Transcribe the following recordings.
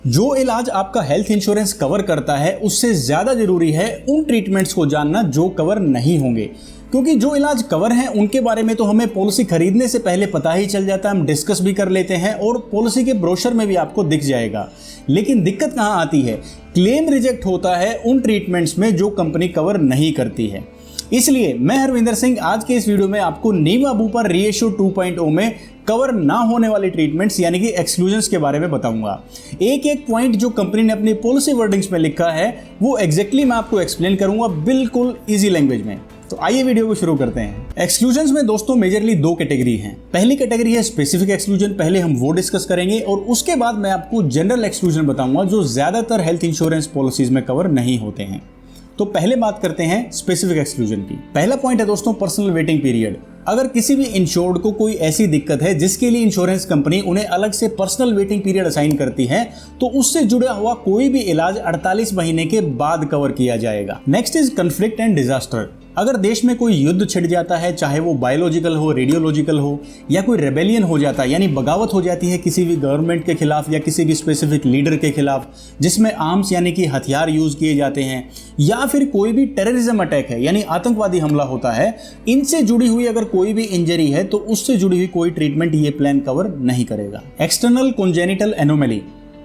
जो इलाज आपका हेल्थ इंश्योरेंस कवर करता है उससे ज्यादा जरूरी है उन ट्रीटमेंट्स को जानना जो कवर नहीं होंगे, क्योंकि जो इलाज कवर हैं उनके बारे में तो हमें पॉलिसी खरीदने से पहले पता ही चल जाता है, हम डिस्कस भी कर लेते हैं और पॉलिसी के ब्रोशर में भी आपको दिख जाएगा। लेकिन दिक्कत कहां आती है, क्लेम रिजेक्ट होता है उन ट्रीटमेंट्स में जो कंपनी कवर नहीं करती है। इसलिए मैं हरविंदर सिंह आज के इस वीडियो में आपको नीवा बूपर रीइश्यू 2.0 में कवर ना होने वाली ट्रीटमेंट्स यानी कि एक्सक्लूजन्स के बारे में बताऊंगा। एक एक पॉइंट जो कंपनी ने अपनी पॉलिसी वर्डिंग्स में लिखा है वो एग्जैक्टली मैं आपको एक्सप्लेन करूंगा बिल्कुल इजी लैंग्वेज में। तो आइए वीडियो को शुरू करते हैं। एक्सक्लूजन्स में दोस्तों मेजरली दो कैटेगरी हैं। पहली कैटेगरी है स्पेसिफिक एक्सक्लूजन, पहले हम वो डिस्कस करेंगे और उसके बाद मैं आपको जनरल एक्सक्लूजन बताऊंगा जो ज्यादातर हेल्थ इंश्योरेंस पॉलिसीज में कवर नहीं होते हैं। तो पहले बात करते हैं स्पेसिफिक एक्सक्लूजन की। पहला पॉइंट है दोस्तों पर्सनल वेटिंग पीरियड। अगर किसी भी इंश्योर्ड को कोई ऐसी दिक्कत है जिसके लिए इंश्योरेंस कंपनी उन्हें अलग से पर्सनल वेटिंग पीरियड असाइन करती है तो उससे जुड़ा हुआ कोई भी इलाज 48 महीने के बाद कवर किया जाएगा। Next is conflict and disaster. अगर देश में कोई युद्ध छिड़ जाता है, चाहे वो बायोलॉजिकल हो, रेडियोलॉजिकल हो, या कोई रेबेलियन हो जाता है यानी बगावत हो जाती है किसी भी गवर्नमेंट के खिलाफ या किसी भी स्पेसिफिक लीडर के खिलाफ जिसमें आर्म्स यानी कि हथियार यूज किए जाते हैं, या फिर कोई भी टेररिज्म अटैक है यानी आतंकवादी हमला होता है, इनसे जुड़ी हुई अगर कोई भी इंजरी है तो उससे जुड़ी हुई कोई ट्रीटमेंट ये प्लान कवर नहीं करेगा। एक्सटर्नल कॉन्जेनिटल एनोमली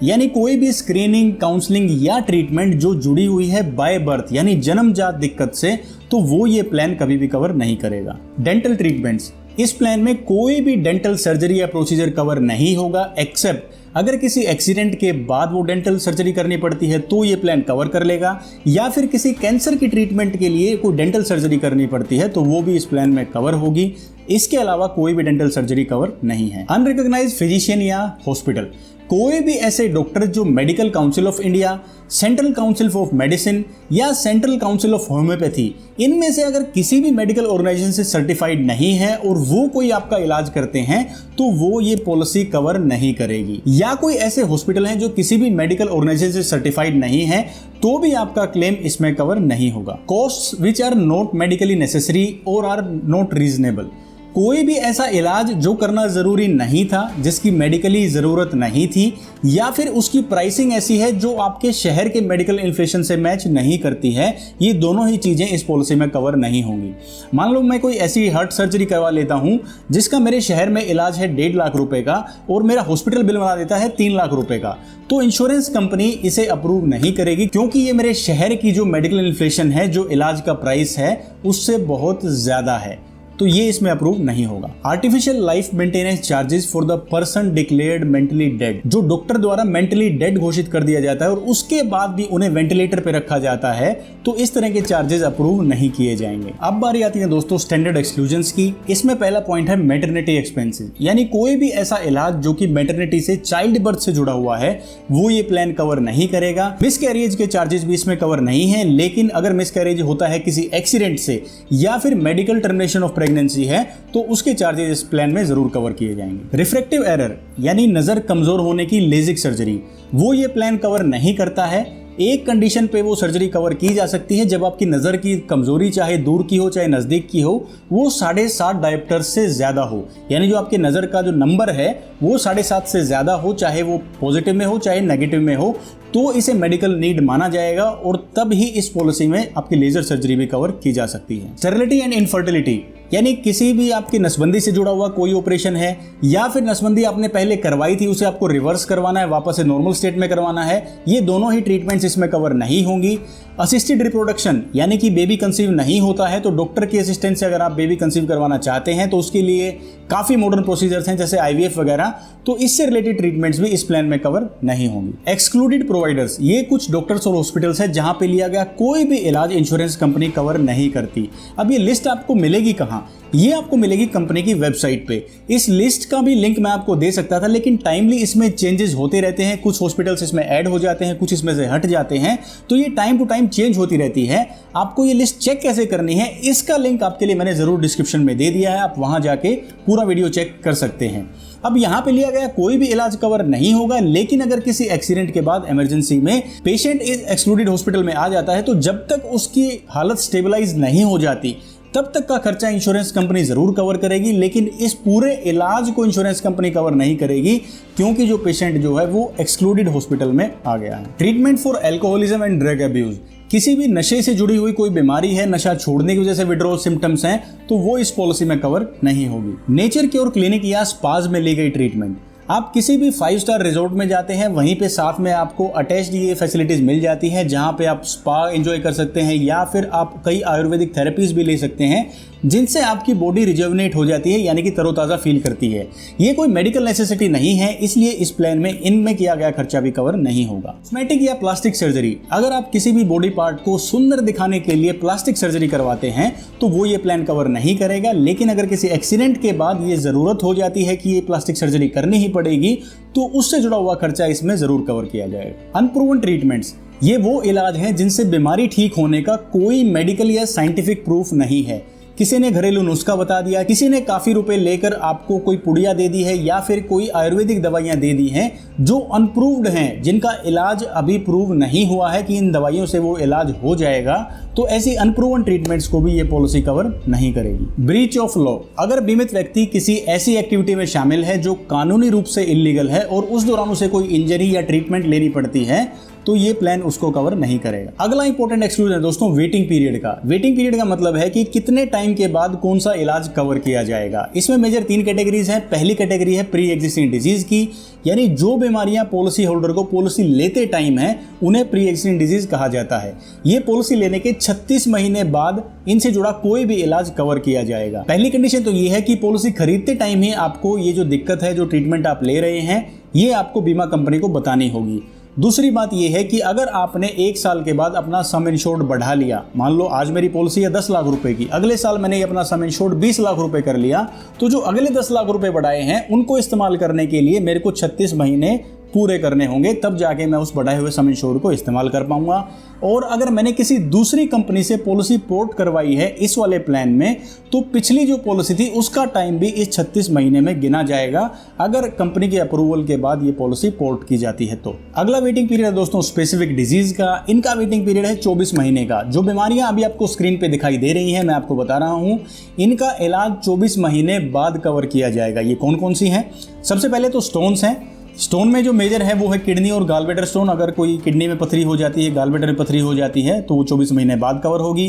यानी कोई भी स्क्रीनिंग, काउंसलिंग या ट्रीटमेंट जो जुड़ी हुई है बाय बर्थ यानी जन्मजात दिक्कत से, तो वो ये प्लान कभी भी कवर नहीं करेगा। डेंटल ट्रीटमेंट्स, इस प्लान में कोई भी डेंटल सर्जरी या प्रोसीजर कवर नहीं होगा एक्सेप्ट अगर किसी एक्सीडेंट के बाद वो डेंटल सर्जरी करनी पड़ती है तो ये प्लान कवर कर लेगा, या फिर किसी कैंसर की ट्रीटमेंट के लिए कोई डेंटल सर्जरी करनी पड़ती है तो वो भी इस प्लान में कवर होगी। इसके अलावा कोई भी डेंटल सर्जरी कवर नहीं है। अनरिकॉग्नाइज्ड फिजिशियन या हॉस्पिटल, कोई भी ऐसे डॉक्टर जो medical council of India, central council of medicine या सेंट्रल काउंसिल ऑफ होम्योपैथी, इनमें से अगर किसी भी मेडिकल ऑर्गेनाइजेशन से सर्टिफाइड नहीं है और वो कोई आपका इलाज करते हैं तो वो ये पॉलिसी कवर नहीं करेगी। या कोई ऐसे हॉस्पिटल हैं जो किसी भी मेडिकल ऑर्गेनाइजेशन से सर्टिफाइड नहीं है तो भी आपका क्लेम इसमें कवर नहीं होगा। Costs which are not medically necessary और आर नॉट रीजनेबल, कोई भी ऐसा इलाज जो करना जरूरी नहीं था, जिसकी मेडिकली जरूरत नहीं थी, या फिर उसकी प्राइसिंग ऐसी है जो आपके शहर के मेडिकल इन्फ्लेशन से मैच नहीं करती है, ये दोनों ही चीजें इस पॉलिसी में कवर नहीं होंगी। मान लो मैं कोई ऐसी हार्ट सर्जरी करवा लेता हूं जिसका मेरे शहर में इलाज है 1.5 लाख रुपए का और मेरा हॉस्पिटल बिल बना देता है 3 लाख रुपए का, तो इंश्योरेंस कंपनी इसे अप्रूव नहीं करेगी क्योंकि ये मेरे शहर की जो मेडिकल इन्फ्लेशन है, जो इलाज का प्राइस है, उससे बहुत ज्यादा है, तो ये इसमें अप्रूव नहीं होगा। Artificial life maintenance charges for the person declared mentally dead, जो डॉक्टर द्वारा मेंटली डेड घोषित कर दिया जाता है और उसके बाद भी उन्हें वेंटिलेटर पे रखा जाता है, तो इस तरह के चार्जेस अप्रूव नहीं किए जाएंगे। अब बारी आती है दोस्तों स्टैंडर्ड एक्सक्लूजन्स की। इसमें पहला पॉइंट है मैटरनिटी एक्सपेंसेस, यानी कोई भी ऐसा इलाज जो कि मैटरनिटी से, चाइल्ड बर्थ से जुड़ा हुआ है, वो ये प्लान कवर नहीं करेगा। मिसकैरेज के चार्जेस भी इसमें कवर नहीं है, लेकिन अगर मिसकैरेज होता है किसी एक्सीडेंट से या फिर मेडिकल टर्मिनेशन ऑफ प्रेगनेंसी है तो उसके चार्जेस इस प्लान में जरूर कवर किए जाएंगे। रिफ्रैक्टिव एरर यानी नजर कमजोर होने की लेजिक सर्जरी, वो ये प्लान कवर नहीं करता है। एक कंडीशन पे वो सर्जरी कवर की जा सकती है जब आपकी नज़र की कमजोरी चाहे दूर की हो चाहे नज़दीक की हो, वो 7.5 डायोप्टर से ज़्यादा हो, यानी जो आपके नज़र का जो नंबर है वो 7.5 से ज़्यादा हो, चाहे वो पॉजिटिव में हो चाहे नेगेटिव में हो, तो इसे मेडिकल नीड माना जाएगा और तब ही इस पॉलिसी में आपकी लेजर सर्जरी भी कवर की जा सकती है। स्टेरिलिटी एंड इनफर्टिलिटी, यानी किसी भी आपकी नसबंदी से जुड़ा हुआ कोई ऑपरेशन है या फिर नसबंदी आपने पहले करवाई थी उसे आपको रिवर्स करवाना है, वापस से नॉर्मल स्टेट में करवाना है, ये दोनों ही ट्रीटमेंट्स इसमें कवर नहीं होंगी। असिस्टेड रिप्रोडक्शन, यानी कि बेबी कंसीव नहीं होता है तो डॉक्टर की असिस्टेंस से अगर आप बेबी कंसीव करवाना चाहते हैं तो उसके लिए काफी मॉडर्न प्रोसीजर्स हैं जैसे IVF वगैरह, तो इससे रिलेटेड ट्रीटमेंट्स भी इस प्लान में कवर नहीं होंगी। एक्सक्लूडेड प्रोवाइडर्स, ये कुछ डॉक्टर्स और हॉस्पिटल्स हैं जहां पे लिया गया कोई भी इलाज इंश्योरेंस कंपनी कवर नहीं करती। अब ये लिस्ट आपको मिलेगी कहां? ये आपको मिलेगी कंपनी की वेबसाइट पे। इस लिस्ट का भी लिंक मैं आपको दे सकता था, लेकिन टाइमली इसमें चेंजेस होते रहते हैं, कुछ हॉस्पिटल्स इसमें ऐड हो जाते हैं, कुछ इसमें से हट जाते हैं, तो ये टाइम टू टाइम चेंज होती रहती है। आपको ये लिस्ट चेक कैसे करनी है इसका लिंक आपके लिए मैंने जरूर डिस्क्रिप्शन में दे दिया है, आप वहां जाके पूरा वीडियो चेक कर सकते हैं। अब यहां पे लिया गया कोई भी इलाज कवर नहीं होगा, लेकिन अगर किसी एक्सीडेंट के बाद इमरजेंसी में पेशेंट इस एक्सक्लूडेड हॉस्पिटल में आ जाता है तो जब तक उसकी हालत स्टेबलाइज नहीं हो जाती तब तक का खर्चा इंश्योरेंस कंपनी जरूर कवर करेगी, लेकिन इस पूरे इलाज को इंश्योरेंस कंपनी कवर नहीं करेगी, क्योंकि जो पेशेंट जो है वो एक्सक्लूडेड हॉस्पिटल में आ गया है। Treatment for alcoholism and drug abuse, किसी भी नशे से जुड़ी हुई कोई बीमारी है, नशा छोड़ने की वजह से विड्रॉल सिम्टम्स हैं, तो वो इस पॉलिसी में कवर नहीं होगी। नेचर क्योर क्लिनिक या स्पाज में ली गई ट्रीटमेंट, आप किसी भी 5 स्टार रिजॉर्ट में जाते हैं, वहीं पे साथ में आपको अटैच्ड ये फैसिलिटीज मिल जाती है, जहां पे आप स्पा एंजॉय कर सकते हैं या फिर आप कई आयुर्वेदिक थेरेपीज भी ले सकते हैं, जिनसे आपकी बॉडी रिजुविनेट हो जाती है, यानी कि तरोताज़ा फील करती है। ये कोई मेडिकल नेसेसिटी नहीं है, इसलिए इस प्लान में इनमें किया गया खर्चा भी कवर नहीं होगा। कॉस्मेटिक या प्लास्टिक सर्जरी, अगर आप किसी भी बॉडी पार्ट को सुंदर दिखाने के लिए प्लास्टिक सर्जरी करवाते हैं तो वो ये प्लान कवर नहीं करेगा, लेकिन अगर किसी एक्सीडेंट के बाद ये जरूरत हो जाती है कि ये प्लास्टिक सर्जरी करनी ही पड़ेगी, तो उससे जुड़ा हुआ खर्चा इसमें जरूर कवर किया जाएगा। अनप्रूवन ट्रीटमेंट्स, ये वो इलाज हैं जिनसे बीमारी ठीक होने का कोई मेडिकल या साइंटिफिक प्रूफ नहीं है। किसी ने घरेलू नुस्खा बता दिया, किसी ने काफी रुपए लेकर आपको कोई पुड़िया दे दी है या फिर कोई आयुर्वेदिक दवाइयां दे दी हैं जो अनप्रूव्ड हैं, जिनका इलाज अभी प्रूव नहीं हुआ है कि इन दवाइयों से वो इलाज हो जाएगा, तो ऐसी अनप्रूवन ट्रीटमेंट्स को भी ये पॉलिसी कवर नहीं करेगी। ब्रीच ऑफ लॉ, अगर बीमित व्यक्ति किसी ऐसी एक्टिविटी में शामिल है जो कानूनी रूप से इलीगल है और उस दौरान उसे कोई इंजरी या ट्रीटमेंट लेनी पड़ती है, तो ये प्लान उसको कवर नहीं करेगा। अगला इंपॉर्टेंट एक्सक्लूजन है दोस्तों वेटिंग पीरियड का। वेटिंग पीरियड का मतलब है कि कितने टाइम के बाद कौन सा इलाज कवर किया जाएगा। इसमें मेजर 3 कैटेगरीज हैं। पहली कैटेगरी है प्री एग्जिस्टिंग डिजीज की, यानी जो बीमारियां पॉलिसी होल्डर को पॉलिसी लेते टाइम है उन्हें प्री एग्जिस्टिंग डिजीज कहा जाता है। ये पॉलिसी लेने के 36 महीने बाद इनसे जुड़ा कोई भी इलाज कवर किया जाएगा। पहली कंडीशन तो ये है कि पॉलिसी खरीदते टाइम ही आपको ये जो दिक्कत है, जो ट्रीटमेंट आप ले रहे हैं, ये आपको बीमा कंपनी को बतानी होगी। दूसरी बात यह है कि अगर आपने 1 साल के बाद अपना सम इंश्योर्ड बढ़ा लिया, मान लो आज मेरी पॉलिसी है 10 लाख रुपए की, अगले साल मैंने अपना सम इंश्योर्ड 20 लाख रुपए कर लिया, तो जो अगले 10 लाख रुपए बढ़ाए हैं उनको इस्तेमाल करने के लिए मेरे को 36 महीने पूरे करने होंगे, तब जाके मैं उस बढ़ाए हुए सम इंश्योर्ड को इस्तेमाल कर पाऊंगा। और अगर मैंने किसी दूसरी कंपनी से पॉलिसी पोर्ट करवाई है इस वाले प्लान में, तो पिछली जो पॉलिसी थी उसका टाइम भी इस 36 महीने में गिना जाएगा, अगर कंपनी के अप्रूवल के बाद ये पॉलिसी पोर्ट की जाती है तो। अगला वेटिंग पीरियड है दोस्तों स्पेसिफिक डिजीज का। इनका वेटिंग पीरियड है 24 महीने का। जो बीमारियां अभी आपको स्क्रीन पे दिखाई दे रही हैं, मैं आपको बता रहा हूं, इनका इलाज 24 महीने बाद कवर किया जाएगा। ये कौन कौन सी हैं? सबसे पहले तो स्टोन्स हैं। स्टोन में जो मेजर है वो है किडनी और गॉलब्लैडर स्टोन। अगर कोई किडनी में पथरी हो जाती है, गॉलब्लैडर में पथरी हो जाती है, तो वो 24 महीने बाद कवर होगी।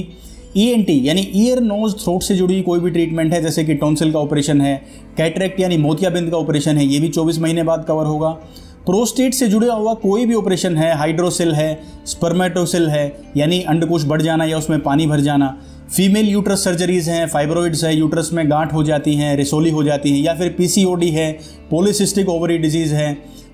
ENT यानी ईयर नोज थ्रोट से जुड़ी कोई भी ट्रीटमेंट है, जैसे कि टॉन्सिल का ऑपरेशन है, कैटरेक्ट यानी मोतियाबिंद का ऑपरेशन है, ये भी 24 महीने बाद कवर होगा। प्रोस्टेट से जुड़ा हुआ कोई भी ऑपरेशन है, हाइड्रोसिल है, स्पर्मेटोसिल है यानी अंडकोश बढ़ जाना या उसमें पानी भर जाना, फीमेल यूट्रस सर्जरीज हैं, फाइब्रॉइड्स है, यूट्रस में गांठ हो जाती हैं, रिसोली हो जाती हैं, या फिर PCOD है, पॉलीसिस्टिक ओवरी डिजीज़ है,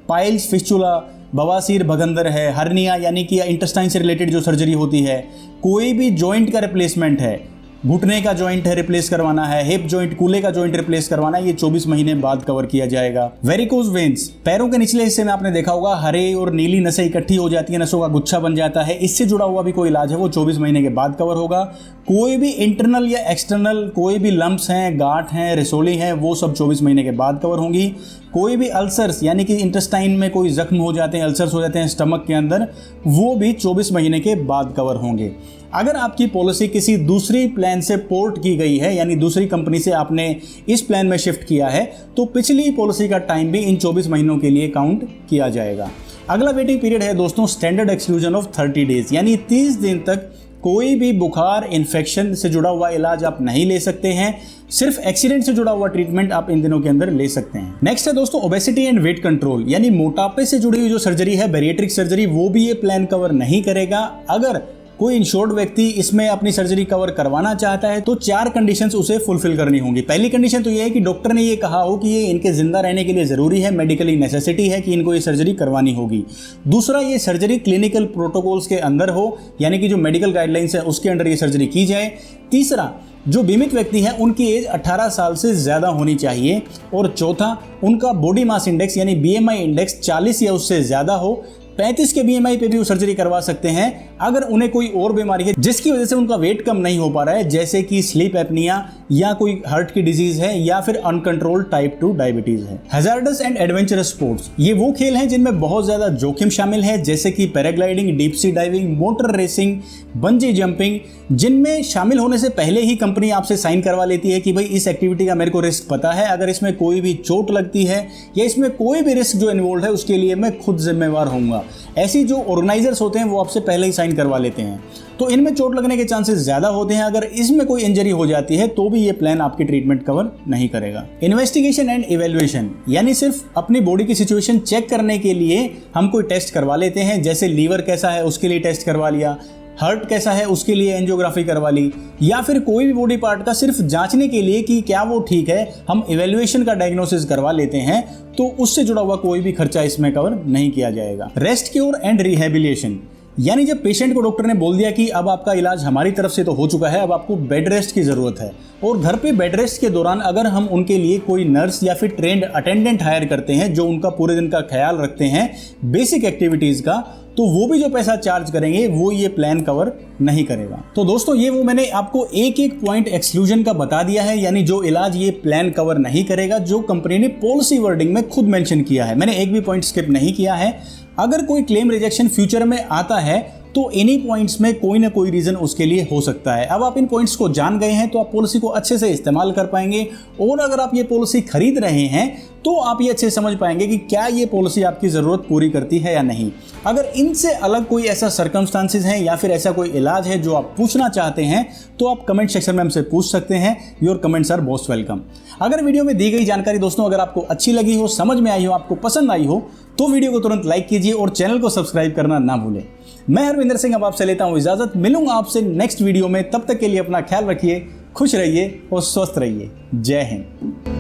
पाइल्स, फिस्चुला, बवासीर, भगंदर है, हर्निया यानी कि इंटेस्टाइन से रिलेटेड जो सर्जरी होती है, कोई भी जॉइंट का रिप्लेसमेंट है, घुटने का जॉइंट है रिप्लेस करवाना है, हिप जॉइंट, कूल्हे का जॉइंट रिप्लेस करवाना है, ये 24 महीने बाद कवर किया जाएगा। वेरिकोज वेन्स, पैरों के निचले हिस्से में आपने देखा होगा हरे और नीली नसें इकट्ठी हो जाती है, नसों का गुच्छा बन जाता है, इससे जुड़ा हुआ भी कोई इलाज है वो 24 महीने के बाद कवर होगा। कोई भी इंटरनल या एक्सटर्नल कोई भी लम्प्स हैं, गांठ हैं, रिसोली हैं, वो सब 24 महीने के बाद कवर होंगी। कोई भी अल्सर्स यानी कि इंटेस्टाइन में कोई जख्म हो जाते हैं, अल्सर्स हो जाते हैं स्टमक के अंदर, वो भी 24 महीने के बाद कवर होंगे। अगर आपकी पॉलिसी किसी दूसरी प्लान से पोर्ट की गई है, यानी दूसरी कंपनी से आपने इस प्लान में शिफ्ट किया है, तो पिछली पॉलिसी का टाइम भी इन 24 महीनों के लिए काउंट किया जाएगा। अगला वेटिंग पीरियड है दोस्तों स्टैंडर्ड एक्सक्लूजन ऑफ 30 डेज, यानी 30 दिन तक कोई भी बुखार, इन्फेक्शन से जुड़ा हुआ इलाज आप नहीं ले सकते हैं, सिर्फ एक्सीडेंट से जुड़ा हुआ ट्रीटमेंट आप इन दिनों के अंदर ले सकते हैं। नेक्स्ट है दोस्तों ओबेसिटी एंड वेट कंट्रोल, यानी मोटापे से जुड़ी हुई जो सर्जरी है, बैरिएट्रिक सर्जरी, वो भी ये प्लान कवर नहीं करेगा। अगर कोई इंश्योर्ड व्यक्ति इसमें अपनी सर्जरी कवर करवाना चाहता है तो 4 कंडीशंस उसे फुलफिल करनी होंगी। पहली कंडीशन तो ये है कि डॉक्टर ने ये कहा हो कि ये इनके जिंदा रहने के लिए ज़रूरी है, मेडिकली नेसेसिटी है कि इनको ये सर्जरी करवानी होगी। दूसरा, ये सर्जरी क्लिनिकल प्रोटोकॉल्स के अंदर हो, यानी कि जो मेडिकल गाइडलाइंस है उसके अंडर ये सर्जरी की जाए। तीसरा, जो बीमित व्यक्ति हैं उनकी एज 18 साल से ज़्यादा होनी चाहिए। और चौथा, उनका बॉडी मास इंडेक्स यानी BMI इंडेक्स 40 या उससे ज़्यादा हो। 35 के BMI पे भी वो सर्जरी करवा सकते हैं अगर उन्हें कोई और बीमारी है जिसकी वजह से उनका वेट कम नहीं हो पा रहा है, जैसे कि स्लीप एपनिया या कोई हार्ट की डिजीज है या फिर अनकंट्रोल्ड टाइप 2 डायबिटीज है। हैजार्डस एंड एडवेंचरस स्पोर्ट्स, ये वो खेल हैं जिनमें बहुत ज्यादा जोखिम शामिल है, जैसे कि paragliding, deep sea diving, motor racing, bungee jumping, जिनमें शामिल होने से पहले ही कंपनी आपसे साइन करवा लेती है कि भाई इस एक्टिविटी का मेरे को रिस्क पता है, अगर इसमें कोई भी चोट लगती है या इसमें कोई भी रिस्क जो इन्वॉल्व है उसके लिए मैं खुद जिम्मेवार होऊंगा। ऐसी जो ऑर्गेनाइजर्स होते हैं वो आपसे पहले ही साइन करवा लेते हैं, तो इनमें चोट लगने के चांसेस ज्यादा होते हैं। अगर इसमें कोई इंजरी हो जाती है तो भी ये प्लान आपकी ट्रीटमेंट कवर नहीं करेगा। इन्वेस्टिगेशन एंड इवैल्यूएशन, यानी सिर्फ अपनी बॉडी की सिचुएशन चेक करने के लिए हम कोई टेस्ट करवा लेते हैं, जैसे लीवर कैसा है उसके लिए टेस्ट करवा लिया, हार्ट कैसा है उसके लिए एंजियोग्राफी करवा ली, या फिर कोई भी बॉडी पार्ट का सिर्फ जांचने के लिए कि क्या वो ठीक है हम इवैल्यूएशन का डायग्नोसिस करवा लेते हैं, तो उससे जुड़ा हुआ कोई भी खर्चा इसमें कवर नहीं किया जाएगा। रेस्ट क्योर एंड रिहेबिलिटेशन, यानी जब पेशेंट को डॉक्टर ने बोल दिया कि अब आपका इलाज हमारी तरफ से तो हो चुका है, अब आपको बेड रेस्ट की जरूरत है, और घर पे बेड रेस्ट के दौरान अगर हम उनके लिए कोई नर्स या फिर ट्रेंड अटेंडेंट हायर करते हैं जो उनका पूरे दिन का ख्याल रखते हैं बेसिक एक्टिविटीज का, तो वो भी जो पैसा चार्ज करेंगे वो ये प्लान कवर नहीं करेगा। तो दोस्तों ये वो मैंने आपको एक एक पॉइंट एक्सक्लूजन का बता दिया है, यानी जो इलाज ये प्लान कवर नहीं करेगा, जो कंपनी ने पॉलिसी वर्डिंग में खुद मेंशन किया है। मैंने एक भी पॉइंट स्किप नहीं किया है। अगर कोई क्लेम रिजेक्शन फ्यूचर में आता है तो इन्हीं पॉइंट्स में कोई ना कोई रीजन उसके लिए हो सकता है। अब आप इन पॉइंट्स को जान गए हैं तो आप पॉलिसी को अच्छे से इस्तेमाल कर पाएंगे, और अगर आप ये पॉलिसी खरीद रहे हैं तो आप ये अच्छे समझ पाएंगे कि क्या ये पॉलिसी आपकी ज़रूरत पूरी करती है या नहीं। अगर इनसे अलग कोई ऐसा सर्कमस्टांसेस हैं या फिर ऐसा कोई इलाज है जो आप पूछना चाहते हैं तो आप कमेंट सेक्शन में हमसे पूछ सकते हैं। Your comments are most welcome. अगर वीडियो में दी गई जानकारी दोस्तों अगर आपको अच्छी लगी हो, समझ में आई हो, आपको पसंद आई हो, तो वीडियो को तुरंत लाइक कीजिए और चैनल को सब्सक्राइब करना ना भूलें। मैं हरविंदर सिंह अब आपसे लेता हूं इजाजत, मिलूंगा आपसे नेक्स्ट वीडियो में। तब तक के लिए अपना ख्याल रखिए, खुश रहिए और स्वस्थ रहिए। जय हिंद।